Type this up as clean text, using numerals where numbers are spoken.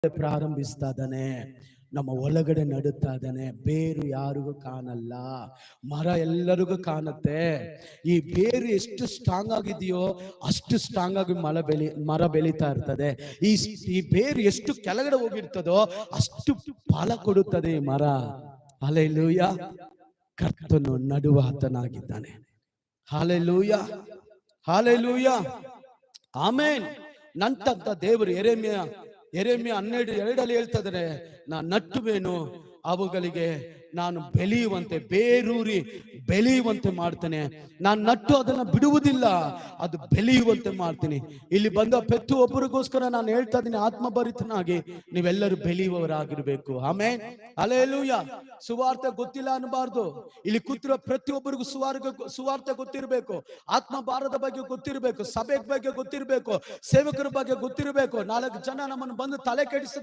ಪ್ರಾರಂಭಿಸ್ತಾ ಇದ್ದಾನೆ, ನಮ್ಮ ಒಳಗಡೆ ನಡುತ್ತಾ ಇದ್ದಾನೆ. ಬೇರು ಯಾರಿಗೂ ಕಾಣಲ್ಲ, ಮರ ಎಲ್ಲರಿಗೂ ಕಾಣುತ್ತೆ. ಈ ಬೇರು ಎಷ್ಟು ಸ್ಟ್ರಾಂಗ್ ಆಗಿದೆಯೋ ಅಷ್ಟು ಸ್ಟ್ರಾಂಗ್ ಆಗಿ ಮರ ಬೆಳೀತಾ ಇರ್ತದೆ. ಈ ಬೇರು ಎಷ್ಟು ಕೆಳಗಡೆ ಹೋಗಿರ್ತದೋ ಅಷ್ಟು ಫಲ ಕೊಡುತ್ತದೆ ಈ ಮರ. ಹಲ್ಲೆಲೂಯಾ. ಕರ್ತನು ನಡುವಾತನಾಗಿದ್ದಾನೆ. Hallelujah, hallelujah, amen. ನಂತಂತ ದೇವರು ಯೆರೆಮೀಯ 12:2 ಹೇಳ್ತಾ ಇದ್ದಾರೆ, ನಾನು ನಟ್ಟುವೇನು, ಅವುಗಳಿಗೆ ನಾನು ಬೆಳೆಯುವಂತೆ, ಬೇರೂರಿ ಬೆಳೆಯುವಂತೆ ಮಾಡ್ತೇನೆ. ನಾನು ನಟ್ಟು ಅದನ್ನ ಬಿಡುವುದಿಲ್ಲ, ಅದು ಬೆಳೆಯುವಂತೆ ಮಾಡ್ತೀನಿ. ಇಲ್ಲಿ ಬಂದ ಪ್ರತಿ ಒಬ್ಬರಿಗೋಸ್ಕರ ನಾನು ಹೇಳ್ತಾ ಇದ್ದೀನಿ, ಆತ್ಮಭರಿತನಾಗಿ ನೀವೆಲ್ಲರೂ ಬೆಳೆಯುವವರಾಗಿರ್ಬೇಕು. Amen, hallelujah. ಸುವಾರ್ತೆ ಗೊತ್ತಿಲ್ಲ ಅನ್ನಬಾರ್ದು. ಇಲ್ಲಿ ಕೂತಿರೋ ಪ್ರತಿಯೊಬ್ಬರಿಗೂ ಸುವಾರ್ತೆ ಗೊತ್ತಿರಬೇಕು, ಆತ್ಮ ಭಾರದ ಬಗ್ಗೆ ಗೊತ್ತಿರಬೇಕು, ಸಭೆ ಬಗ್ಗೆ ಗೊತ್ತಿರಬೇಕು, ಸೇವಕರ ಬಗ್ಗೆ ಗೊತ್ತಿರಬೇಕು. 4 ಜನ ನಮ್ಮನ್ನು ಬಂದು ತಲೆ ಕೆಡಿಸ